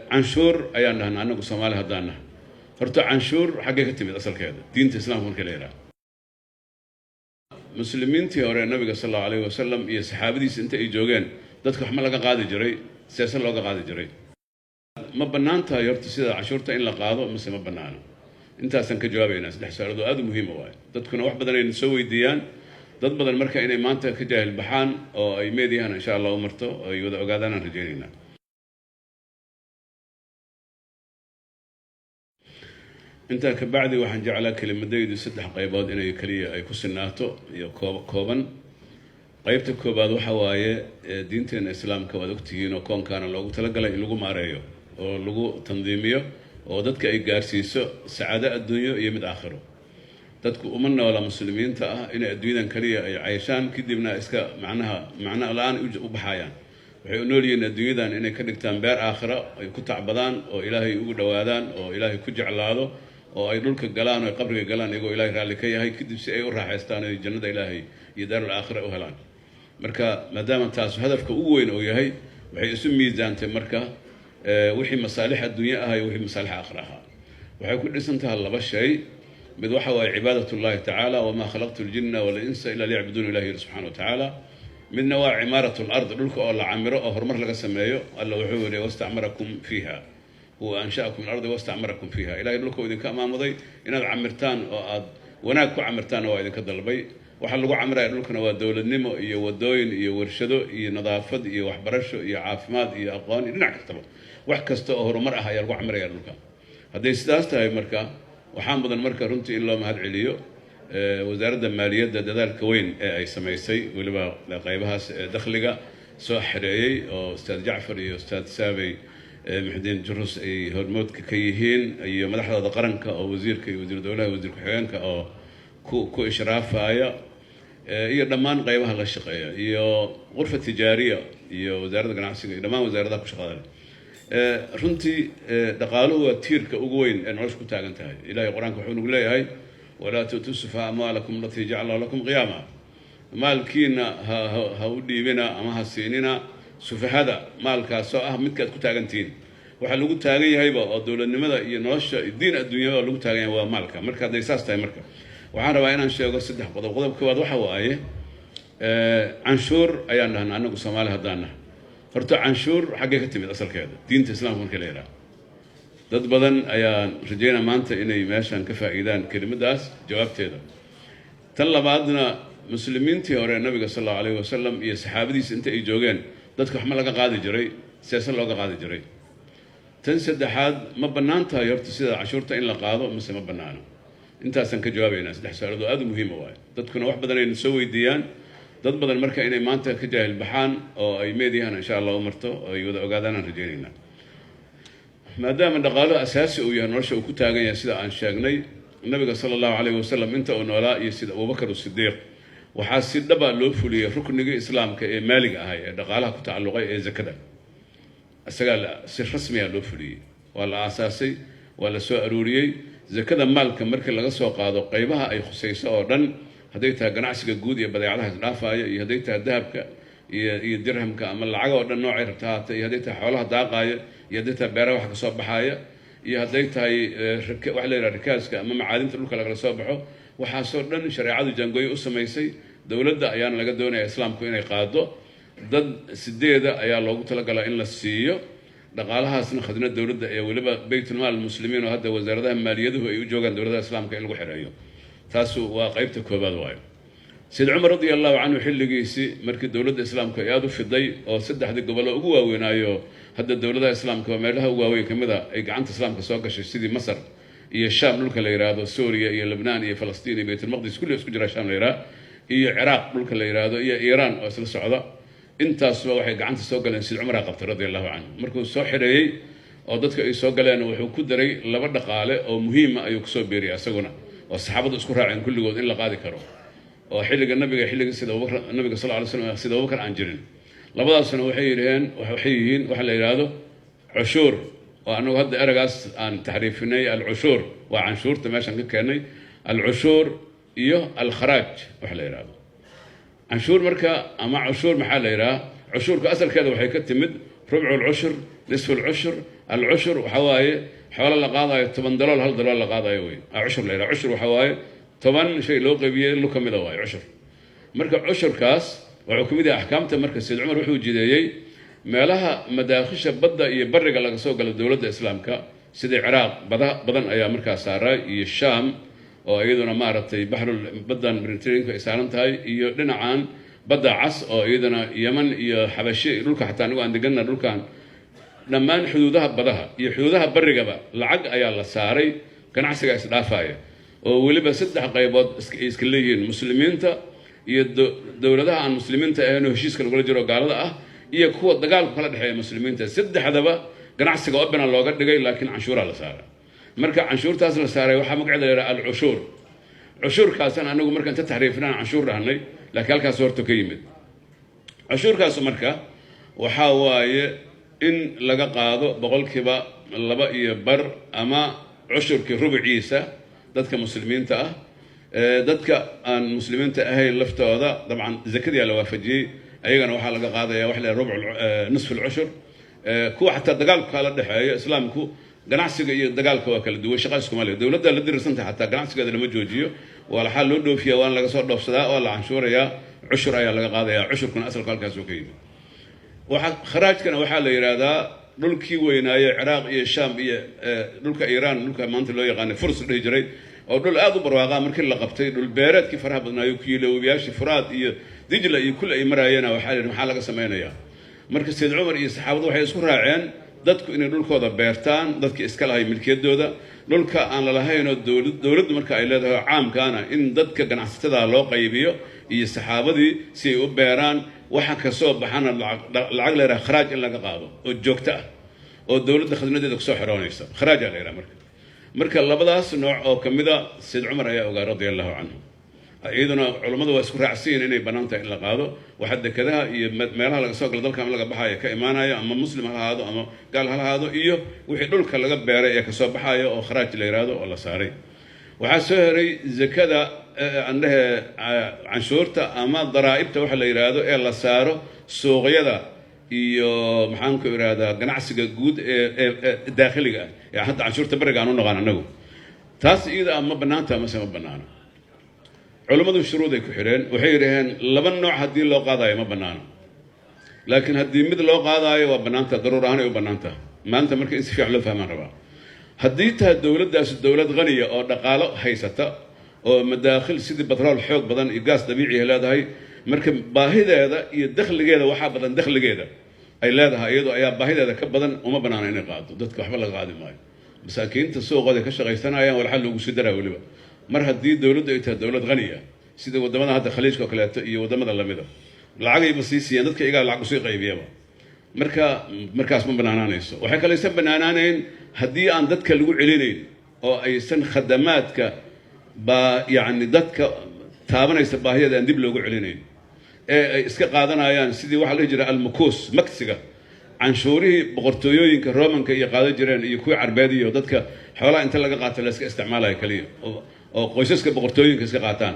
canshuur ayaan dhahnaa anagu Soomaali haddaan nahay. Horta canshuur xaggee ka timid asalkeeda diinta islaamka marka la yiraahdo. muslimiintii hore nabiga sallallahu alayhi wasallam iyo saxaabadiisa inta ay joogeen dadka wax ma laga qaadi jiray siyaasad looga qaadi jiray. ma bannaan tahay horta sida canshuurta in la qaado mise ma bannaano. intaasan ka jawaabaynaa saddex su'aalood oo aad u muhiim ah waay. dadkuna wax badan ay soo weydiiyaan dad badan marka inay maanta ka jaahil baxaan oo ay meediyahan insha Allah u marto oo ay wada ogaadaan aan rajaynaynaa. inta ka bacdi waxaan jeclaa kelimadaydu saddex qaybood inay kaliya ay ku sinaato iyo kooban. qaybta koobaad waxa waaye diinteena islaamka waad ogtihiin oo koonkaana loogu talagalay in lagu maareeyo oo lagu tandiimiyo oo dadka ay gaarsiiso sacaado adduunyo iyo mid aakhiro. dadku uma noola muslimiinta ah inay adduunyadan kaliya ay cayshaan kadibna iska macno la'aan u baxayaan. waxay u nool yihiin adduunyadan inay ka dhigtaan beer aakhira ay ku tacbadaan oo ilaahay ugu dhawaadaan oo ilaahay ku jeclaado oo ay dhulka galaan oo qabriga galaan iyagoo ilaahay raalli ka yahay kadib si ay u raaxaystaan oo jannada ilaahay iyo daarul aakhira u helaan. marka maadaama taas hadafka ugu weyn oo yahay waxay isu miisaantay marka wixii masaalix adduunyo ah iyo wixii masaalix aakhira ah. waxay ku dhisan tahay laba shay. mid waxa waaye cibaadatullahi tacaala wamaa khalaqtu ljinna wal insa illa liyacbuduuna ilaahi subxaanahu wa tacaala. midna waa cimaaratul ard dhulka oo la camiro oo horumar laga sameeyo. alla wuxuu yidhi wastacmarakum fiiha huwa ansha'akum min ardi wastacmarakum fiiha. ilaahay dhulka idinka amaamuday inaad camirtaan oo aad wanaag ku camirtaan waa idinka dalbay. waxa lagu camiraya dhulkana waa dowladnimo iyo wadooyin iyo warshado iyo nadaafad iyo waxbarasho iyo caafimaad iyo aqoon iyo dhinac kastaba wax kasta oo horumar ah ayaa lagu camiraya dhulka. hadday sidaas tahay marka waxaan mudan marka runtii in loo mahad celiyo wasaaradda maaliyadda dadaalka weyn ee ay samaysay weliba qaybahaas dakhliga soo xareeyay oo ustaad Jacfar iyo ustaad Saabay Muxdiin Jurus ay hormoodka ka yihiin iyo madaxda qaranka oo wasiirka iyo wasiir dowlaha wasiir ku-xigeenka oo ku ishraafaya iyo dhammaan qaybaha la shaqeeya iyo qurfa tijaariya iyo wasaaradda ganacsiga iyo dhammaan wasaaradaha ku shaqada runtii dhaqaaluhu waa tiirka ugu weyn ee nolosha ku taagan tahay. ilaahay quraanka wuxuu nagu leeyahay walaa tu'tu sufaha amwaalakum allatii jacala lakum qiyaama. maalkiina ha u dhiibina ama ha siinina sufahada maalkaasoo ah midkaad ku taagantihiin. waxaa lagu taagan yahayba oo dowladnimada iyo nolosha diin adduunyada lagu taagan yahay waa maalka. marka hadday saas tahay marka waxaan rabaa inaan sheego saddex qodob. qodob koowaad waxa waaye canshuur ayaan dhahnaa anagu Soomaali haddaan nahay. horta canshuur xaggee ka timid asalkeeda diinta islaamka marka la yiraahdo. dad badan ayaan rajaynaa maanta inay meeshan ka faa'iidaan kelimadaas jawaabteeda. tan labaadna muslimiintii hore nabiga sallallahu alayhi wasallam iyo saxaabadiisa inta ay joogeen dadka wax ma laga qaadi jiray siyaasad looga qaadi jiray. tan saddexaad ma bannaan tahay horta sida canshuurta in la qaado mise ma bannaano. intaasan ka jawaabaynaa saddex su'aalood oo aad u muhiim ah waay. dadkuna wax badan ay soo weydiiyaan dad badan marka inay maanta ka jaahil baxaan oo ay meediyahan insha Allah u marto oo ay wada ogaadaan aan rajaynaynaa. maadaama dhaqaalo asaasi uu yahay nolosha uu ku taagan yahay sida aan sheegnay nabiga sallallahu alayhi wasallam inta uu noolaa iyo sida Abubakar as-Siddiq waxaa si dhab ah loo fuliyay rukniga islaamka ee maaliga ah ee dhaqaalaha ku tacalluqay ee zakada. isaga si rasmi ah loo fuliyay waa la aasaasay waa la soo aruuriyay. zakada maalka markii laga soo qaado qaybaha ay khusayso oo dhan hadday tahay ganacsiga guud iyo badeecadaha isdhaafaya iyo hadday tahay dahabka iyo dirhamka ama lacag oo dhan noocay rabta haata iyo hadday tahay xoolaha daaqaya iyo hadday tahay beeraha wax ka soo baxaya iyo hadday tahay wax la yiraahdo rikaaska ama macaadinta dhulka laga soo baxo waxaasoo dhan shareecadu jaangooyo u samaysay. dowladda ayaana laga doonaya islaamku inay qaado. dad sideeda ayaa loogu talagalaa in la siiyo dhaqaalahaasna khadnad dowladda ee weliba baytul maal muslimiin oo hadda wasaaradaha maaliyaduhu ay u joogaan dowladda islaamka in lagu xireeyo. taasu waa qaybta koobaad waayo. Sayyid Umar radiyallahu anhu xilligiisii markii dowladda islaamka ay aad u fiday oo saddexdii gobol ugu waaweynaayo hadda dowladda islaamka meelaha ugu waaweyn kamid ah ay gacanta islaamka soo gashay sidii Masar iyo Shaam dhulka la yiraahdo Suuriya iyo Lebanon iyo Falastiin iyo Baytul Maqdis kulli isku jira Shaam la yiraahdo iyo Ciraaq dhulka la yiraahdo iyo Iiraan oo isla socda. intaasba waxay gacanta soo galeen Sayyid Umar qabtay radiyallahu anhu. markuu soo xireeyay oo dadka ay soo galeen wuxuu ku daray laba dhaqaale oo muhiim ah ayuu ku soo beeriyay asaguna oo saxaabadu isku raaceen kulligood in la qaadi karo oo xilliga nabiga sida Abubakar nabiga sallallahu alayhi wasallam sida Abubakar aan jirin. labadaasna waxay yihiin waxa la yiraahdo cushuur oo anagu hadda eragaas aan taxriifinay al-cushuur waa canshuurta meeshan ka keenay al-cushuur iyo al-kharaaj waxa la yiraahdo. canshuur marka ama cushuur maxaa la yiraahdaa. cushuurka asalkeeda waxay ka timid rubcu al-cushr نصف العشر العشر وحواي حول لقاضي 8 دولار هل دولار لقاضي وين عشر ليرة عشر وحواي 8 شيء لو قبيه لو كم دواي عشر مركب عشر كاس وحكومة أحكامته مركز سيد عمر وحوي جديي ما لها مداخش بدأ يبرق على سوق الدولة الإسلام كا سيد العراق بدن أيام مركز ساراي الشام oo iyaduna maaragtay baxrul badan Mediterranean ay saaran tahay iyo dhinacaan badda cas oo iyaduna Yemen iyo Xabashi dhulka xataa anigu aan deganna dhulkan dhammaan xuduudaha badaha iyo xuduudaha barigaba lacag ayaa la saaray ganacsiga isdhaafaya oo waliba saddex qaybood iska leeyihiin muslimiinta iyo dawladaha aan muslimiinta ahayn oo heshiiska lagu jiro gaalada ah iyo kuwa dagaalka kala dhaxeeya muslimiinta saddexdaba ganacsiga oo bana looga dhigay laakiin canshuura la saaray marka canshuurtaas la saaray waxa magaceeda la yiraahdo al-ushur ushurkaasna anagu markaan ta taxriifnaan canshuur dhahnay laakiin halkaas horto ka yimid ushurkaas marka waxa waaye in laga qaado boqolkiiba 2.5 ama ushurkii rubciisa dadka muslimiinta ah dadka aan muslimiinta ahayn laftooda dabcan zakadii la waafajiyay ayagana waxa laga qaadaya wax la rubc nisf al-ushur kuwa xataa dagaalka kala dhaxeeyo islaamku ganacsiga iyo dagaalka waa kala duwan shaqo isku male dawladda la dirsanta xataa ganacsigeeda lama joojiyo wala xal loo dhoofiyaa waan laga soo dhoofsadaa oo la canshuuraya cushur ayaa laga qaadaya cushurkuna asalka halkaas uu ka yimid waxa kharaajkana waxa la yiraahdaa dhulkii weynaaye Ciraaq iyo Shaam iyo dhulka Iiraan dhulka maanta loo yaqaan Furs dhihi jiray oo dhul aad u barwaaqa markii la qabtay dhul beereedkii faraha badnaayo ku yiilowyaashii Furaad iyo Dijla iyo kul ay maraayeen waxa laga sameeynaya marka Sayyid Umar iyo saxaabadu waxay isku raaceen dadku inay dhulkooda beertaan dadkii iska lahay milkiyadooda dhulka aan la lahayn oo dawladdu marka ay leedahay caamkaana in dadka ganacsatada loo qaybiyo iyo saxaabadii si ay u beeraan waxa ka soo baxana lacag la yiraahdo kharaaj in laga qaado oo joogto ah oo dawladda khadnadeeda ku soo xiroonaysa kharaaj la yiraahdo marka labadaas nooc oo kamida Sayyid Umar ayaa ogaa radiyallahu anhu ayaduna culimadu waa isku raacsiin inay banaantahay in la qaado waxa dekadaha iyo meelaha laga soo galo dalka laga baxayo ka imaanaya ama muslim ha ahaado ama gaal ha ahaado iyo wixii dhulka laga beeray ee ka soo baxayo oo kharaaj la yiraahdo oo la saaray waxa soo heray zakada annaha canshuurta ama daraa'ibta waxa la yiraahdo ee la saaro suuqyada iyo maxaan ku yiraahdaa ganacsiga guud ee dakhliga ee hadda canshuurta bariga aan u naqaan anagu taas iyada ma banaanta ma sama banaana culimadu shuruud ay ku xireen waxay yiraahdeen laba nooc hadii loo qaadayo ma banaana laakiin hadii mid loo qaadayo waa banaanta daruur ahaan ay u banaanta maanta markii in si fiican loo fahmaan rabaa hadii taa dawladdaas dawlad qaniya oo dhaqaalo haysata oo madaakhil sidii batrool xoog badan iyo gaas dabiici ah leedahay marka baahideeda iyo dakhligeeda waxa badan dakhligeeda ay leedahay iyadoo ayaa baahideeda ka badan uma banaana inay qaado dadka waxba laga qaadi maayo masaakiinta suuqooda ka shaqaysanayaan wal xal ugu sidara waliba mar haddii dawladdu ay tahay dawlad qaniya sida wadamada hadda khaliijka oo kaleeto iyo wadamada lamida lacagay basiisiyeen dadka iyaga lacag soo qaybiyaba markaas ma banaanaanayso waxay kale aysan banaanaanayn haddii aan dadka lagu celinayn oo aysan khadamaadka yani dadka taabanaysa baahiyada aan dib loogu celinayn ee ay iska qaadanayaan sidii waxa la jira almukuus maksiga canshuurihii boqortooyooyinka Roomanka iyo qaadan jireen iyo kuwa Carbeed iyo dadka xoolaha inta laga qaato la iska isticmaalayo kaliya oo qoysaska boqortooyinka iska qaataan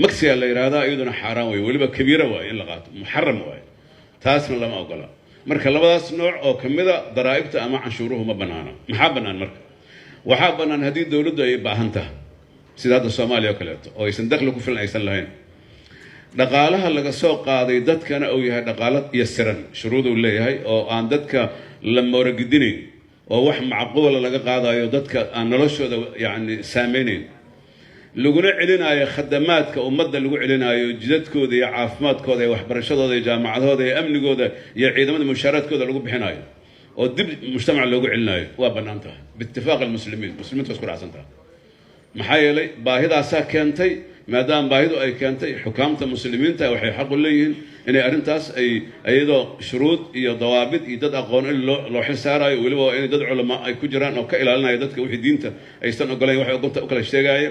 maksiga la yiraahdaa iyaduna xaraan way waliba kabiira way in la qaato muharram way taasna lama ogola marka labadaas nooc oo kamida daraa'ibta ama canshuuruhu ma banaana maxaa banaan marka waxa banaan hadii dawladdu ay baahan tahay sida hadda Soomaaliya kaleeto oo aysan dakhli ku filan aysan lahayn dhaqaalaha laga soo qaaday dadkana uu yahay dhaqaale iyo siran shuruudu leeyahay oo aan dadka la mooragidinayn oo wax macquul laga qaadayo dadka aan noloshooda yani saameeyeen laguna celinayo khadamaadka ummadda lagu celinayo jidadkooda iyo caafimaadkooda iyo waxbarashadooda iyo jaamacadooda iyo amnigooda iyo ciidamada mushaharaadkooda lagu bixinayo oo dib mujtamac loogu celinayo waa banaantahay biittifaaq muslimiintu isku raacsantaa maxaa yeelay baahidaas keentay maadaama baahidu ay keentay xukaamta muslimiinta waxay xaq u leeyihiin inay arintaas ay ayadoo shuruud iyo dawaabid iyo dad aqoon in loo xisaarayo waliba in dad culimo ay ku jiraan oo ka ilaalinaya dadka wixii diinta aysan ogolaan wax ugu kala sheegaayo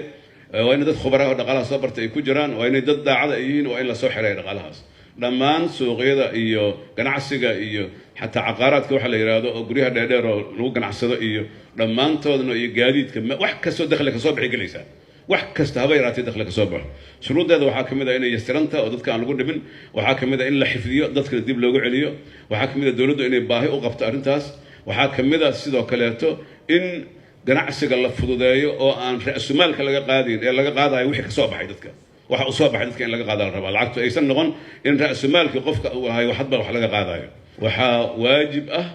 waa in dad khubaro dhaqaalaha soo bartay ay ku jiraan waa in dad daacad ay yihiin waa in la soo xiray dhaqaalahaas dhammaan suuqyada iyo ganacsiga iyo xataa caqaaraadka waxa la yiraahdo oo guryaha dheedheer oo lagu ganacsado iyo dhammaantoodna iyo gaadiidka wax ka soo dakhli ka soo bixi galaysa wax kasta haba yaraatay dakhli ka soo baxo shuruudeeda waxaa ka mid ah inay yastiranta oo dadka aan lagu dhimin waxaa ka mid ah in la xifdiyo dadkana dib loogu celiyo waxaa ka mid ah dowladdu inay baahi u qabto arrintaas waxaa ka mid ah sidoo kaleeto in ganacsiga la fududeeyo oo aan ra'sumaalka laga qaadin ee laga qaadayo wixii ka soo baxay dadka waxa uu soo baxay dadka in laga qaado la rabaa lacagtu aysan noqon in ra'sumaalka qofka uu hayo hadba wax laga qaadayo waxaa waajib ah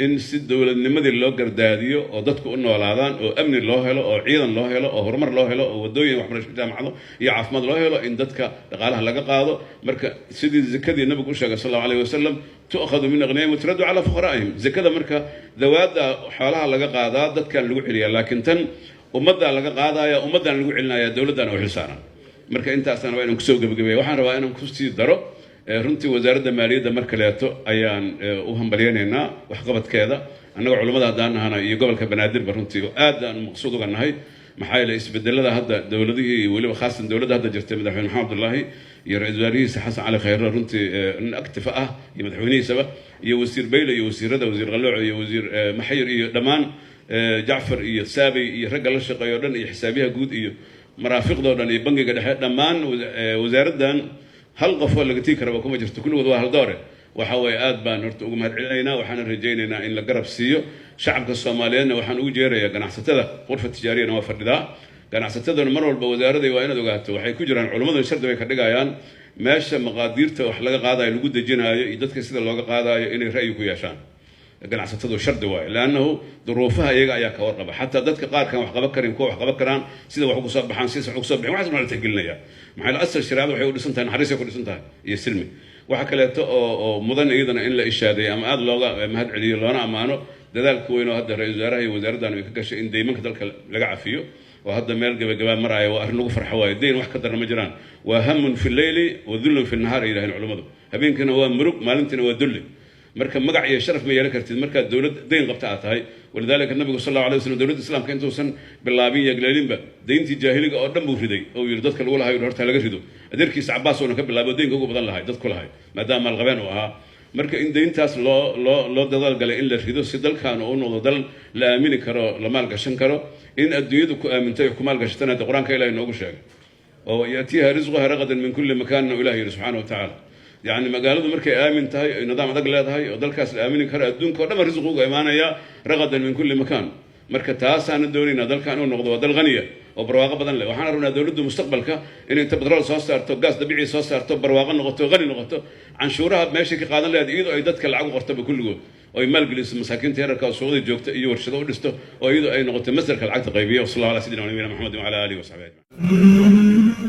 in si dowladnimadii loo gardaadiyo oo dadku u noolaadaan oo amni loo helo oo ciidan loo helo oo horumar loo helo oo wadooyin waxbarasho jaamacado iyo caafimaad loo helo in dadka dhaqaalaha laga qaado marka sidii zakadii nabigu u sheegay sallallahu alayhi wasallam tu'khadu min aghniyahim wa turaddu ala fuqaraa'ihim zakada marka dawaada xoolaha laga qaadaa dadkan lagu celiyaa laakiin tan ummadda laga qaadaya ummaddan lagu celinaya dowladdan oo xilsaaran marka intaasna waa inaan kusoo gabagabeeyo waxaan rabaa inaan ku sii daro runtii wasaaradda maaliyadda mar kaleeto ayaan u hambalyaynaynaa waxqabadkeeda annagoo culimmada haddaan nahana iyo gobolka banaadirba runtii aad aan maqsuud uga nahay maxaa yeelay isbedelada hadda dowladihii iyo weliba khaasan dowladda hadda jirtay madaxweyne maxamed abdullaahi iyo ra-iisul wasaarihiisa xasan cali khayre runtii nin active ah iyo madaxweynihiisaba iyo wasiir bayle iyo wasiirada wasiir qalooco iyo wasiir maxayir iyo dhammaan jacfar iyo saabay iyo ragga la shaqeeyo o dhan iyo xisaabiyaha guud iyo maraafiqdoo dhan iyo bangiga dhexe dhammaan wasaaraddan hal qof oo laga tigi karaba kuma jirto kulligood waa hal doore waxa weeye aad baan horta ugu mahad celinaynaa waxaana rajaynaynaa in la garab siiyo shacabka soomaaliyeedna waxaan ugu jeerayaa ganacsatada qurfa tijaariyana waa fadhidaa ganacsataduna mar walba wasaaraday waa inaad ogaato waxay ku jiraan culimmadu shardi bay ka dhigayaan meesha maqaadiirta wax laga qaadayo lagu dejinaayo iyo dadka sida looga qaadayo inay ra'yi ku yeeshaan ganacsatadu shardi waayo laannahu duruufaha iyaga ayaa ka warqaba xataa dadka qaarkan wax qaban karin kuwa wax qaban karaan sida wax ugu soo baxaan sida wax ugu soo bixin waxaas la tixgelinaya maxay la asal shariicadu waxay u dhisan tahay naxariis ay ku dhisan tahay iyo silmi waxa kaleeto oo mudan iyadana in la ishaadeeyo ama aad looga mahad celiyo loona ammaano dadaalka weyn oo hadda ra-iisul wasaaraha iyo wasaaraddan ay ka gashay in deymanka dalka laga cafiyo oo hadda meel gabagabaa maraayo waa arrin lagu farxo waayo deyn wax ka darna ma jiraan waa hamun fi leyli wa dullun fi nahaar ay yidhahdeen culimmadu habeenkina waa murug maalintiina waa dulli marka magac iyo sharaf ma yeelan kartid marka dawlad deyn qabta aad tahay walidaalika nabigu sallallahu alayhi wasallam dawladda islaamka intuusan bilaabin yagleelinba deyntii jaahiliga oo dhan buu riday oo yiri dadka lagu lahayo horta laga rido adeerkiisa Cabbaas oo ka bilaabo deynka ugu badan lahay dadku lahay maadaama maalqabeen uu ahaa marka in deyntaas loo dadaal galay in la rido si dalkan uu noqdo dal la aamini karo la maal gashan karo in adduunyadu ku aamintay ku maal gashatana quraanka Ilaahay noogu sheegay oo yaatiha rizquha ragadan min kulli makan Ilaahay subhanahu wa ta'ala يعني مقالده مركي آمن تهاي نظام دق له تهاي ودلكاس الآمن كره الدون كودما رزقه إيمانيا رغدا من كل مكان مركي تاسان الدوري ندل كانوا نقضوا ودل غنية وبرواقة بدن له وحنا رونا دولده مستقبلك إن أنت بدرال صاصر تو غاز طبيعي صاصر تو برواقة نقطة غني نقطة عن شورها ماشي كقادن له إيده أيدت كالعقو قرطة بكل جو أو يمال جلس مساكين تهرك السعودي جوكت يور شذو لسته أو أيده أي نقطة مصدر كالعقد غيبية وصلى الله على سيدنا ونبينا محمد وعلى آله وصحبه أجمعين